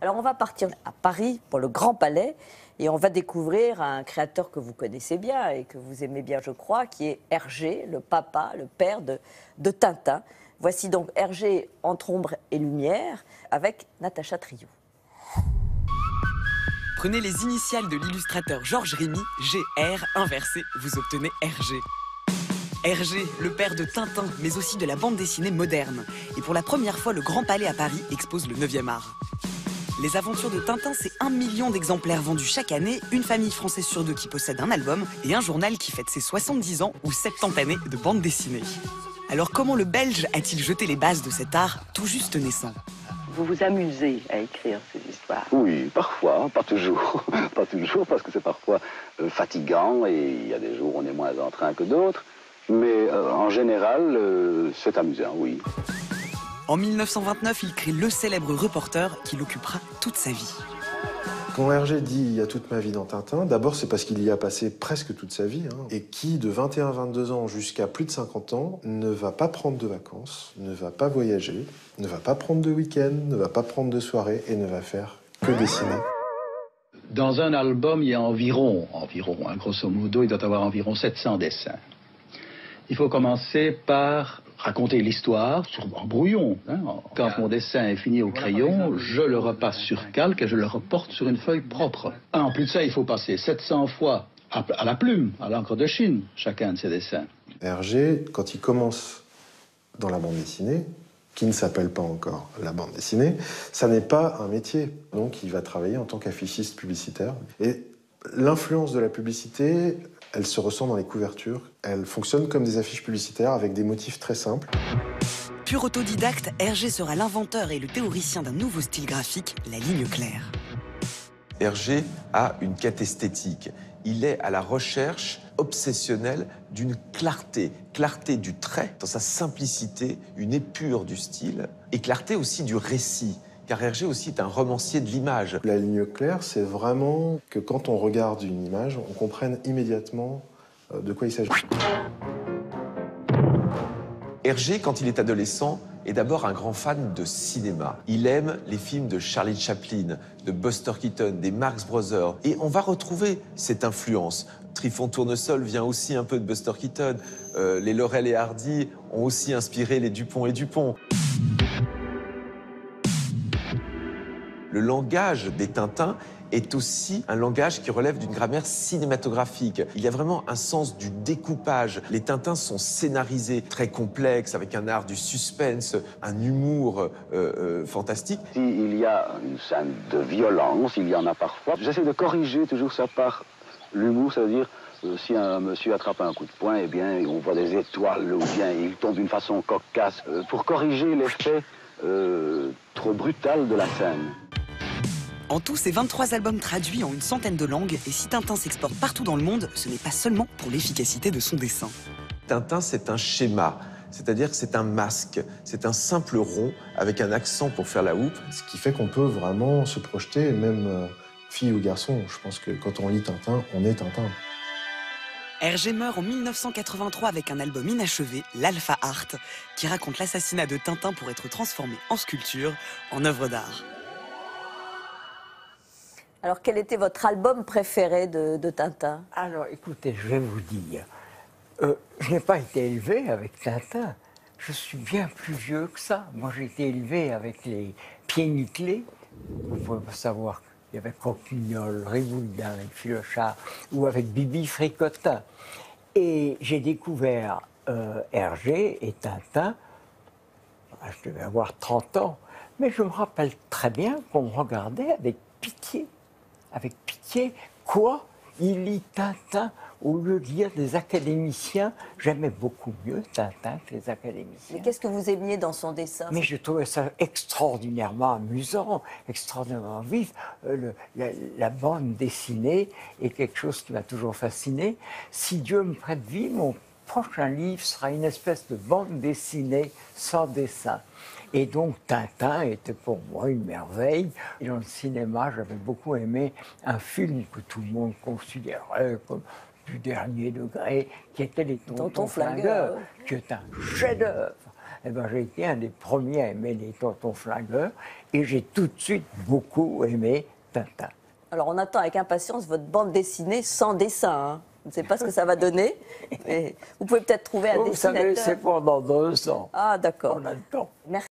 Alors on va partir à Paris pour le Grand Palais et on va découvrir un créateur que vous connaissez bien et que vous aimez bien, je crois, qui est Hergé, le papa, le père de Tintin. Voici donc Hergé entre ombre et lumière avec Natacha Triou. Prenez les initiales de l'illustrateur Georges Rémy, GR inversé, vous obtenez Hergé. Hergé, le père de Tintin, mais aussi de la bande dessinée moderne. Et pour la première fois, le Grand Palais à Paris expose le 9e art. Les aventures de Tintin, c'est 1 million d'exemplaires vendus chaque année, une famille française sur 2 qui possède un album et un journal qui fête ses 70 ans ou 70 années de bande dessinée. Alors comment le Belge a-t-il jeté les bases de cet art tout juste naissant? Vous vous amusez à écrire ces histoires? Oui, parfois, pas toujours. Pas toujours, parce que c'est parfois fatigant et il y a des jours où on est moins en train que d'autres. Mais en général, c'est amusant, oui. En 1929, il crée le célèbre reporter qui l'occupera toute sa vie. Quand Hergé dit « il y a toute ma vie dans Tintin », d'abord c'est parce qu'il y a passé presque toute sa vie, et qui, de 21-22 ans jusqu'à plus de 50 ans, ne va pas prendre de vacances, ne va pas voyager, ne va pas prendre de week-end, ne va pas prendre de soirée et ne va faire que dessiner. Dans un album, il y a environ, grosso modo, il doit y avoir environ 700 dessins. Il faut commencer par raconter l'histoire en brouillon. Quand mon dessin est fini au crayon, je le repasse sur calque et je le reporte sur une feuille propre. En plus de ça, il faut passer 700 fois à la plume, à l'encre de Chine, chacun de ces dessins. Hergé, quand il commence dans la bande dessinée, qui ne s'appelle pas encore la bande dessinée, ça n'est pas un métier. Donc il va travailler en tant qu'affichiste publicitaire. Et l'influence de la publicité, elle se ressent dans les couvertures. Elle fonctionne comme des affiches publicitaires avec des motifs très simples. Pur autodidacte, Hergé sera l'inventeur et le théoricien d'un nouveau style graphique, la ligne claire. Hergé a une quête esthétique. Il est à la recherche obsessionnelle d'une clarté. Clarté du trait, dans sa simplicité, une épure du style, et clarté aussi du récit. Car Hergé aussi est un romancier de l'image. La ligne claire, c'est vraiment que quand on regarde une image, on comprenne immédiatement de quoi il s'agit. Hergé, quand il est adolescent, est d'abord un grand fan de cinéma. Il aime les films de Charlie Chaplin, de Buster Keaton, des Marx Brothers. Et on va retrouver cette influence. Trifon Tournesol vient aussi un peu de Buster Keaton. Les Laurel et Hardy ont aussi inspiré les Dupont et Dupont. Le langage des Tintins est aussi un langage qui relève d'une grammaire cinématographique. Il y a vraiment un sens du découpage. Les Tintins sont scénarisés, très complexes, avec un art du suspense, un humour fantastique. S'il y a une scène de violence, il y en a parfois, j'essaie de corriger toujours ça par l'humour, c'est-à-dire si un monsieur attrape un coup de poing, eh bien, on voit des étoiles, ou bien il tombe d'une façon cocasse, pour corriger l'effet trop brutal de la scène. En tout, ces 23 albums traduits en une centaine de langues, et si Tintin s'exporte partout dans le monde, ce n'est pas seulement pour l'efficacité de son dessin. Tintin, c'est un schéma, c'est-à-dire que c'est un masque, c'est un simple rond avec un accent pour faire la houppe. Ce qui fait qu'on peut vraiment se projeter, même fille ou garçon. Je pense que quand on lit Tintin, on est Tintin. Hergé meurt en 1983 avec un album inachevé, l'Alpha Art, qui raconte l'assassinat de Tintin pour être transformé en sculpture, en œuvre d'art. Alors quel était votre album préféré de Tintin? Alors écoutez, je vais vous dire, je n'ai pas été élevé avec Tintin. Je suis bien plus vieux que ça. Moi, j'ai été élevé avec les pieds nickelés. Vous pouvez pas savoir qu'il y avait Croquignol, Riboudin, Filochard, ou avec Bibi Fricotin. Et j'ai découvert Hergé et Tintin, je devais avoir 30 ans, mais je me rappelle très bien qu'on me regardait avec pitié. Avec pitié, quoi? Il lit Tintin au lieu de lire des académiciens. J'aimais beaucoup mieux Tintin que les académiciens. Mais qu'est-ce que vous aimiez dans son dessin? Mais je trouvais ça extraordinairement amusant, extraordinairement vif. La bande dessinée est quelque chose qui m'a toujours fasciné. Si Dieu me prête vie, mon prochain livre sera une espèce de bande dessinée sans dessin. Et donc Tintin était pour moi une merveille. Et dans le cinéma, j'avais beaucoup aimé un film que tout le monde considérait comme du dernier degré, qui était Les Tontons Flingueurs, qui est un chef-d'œuvre. eh ben, j'ai été un des premiers à aimer les Tontons Flingueurs et j'ai tout de suite beaucoup aimé Tintin. Alors on attend avec impatience votre bande dessinée sans dessin. Hein. Je ne sais pas ce que ça va donner, mais vous pouvez peut-être trouver un Vous savez, dessinateur. c'est pendant 2 ans. Ah d'accord. On a le temps. Merci.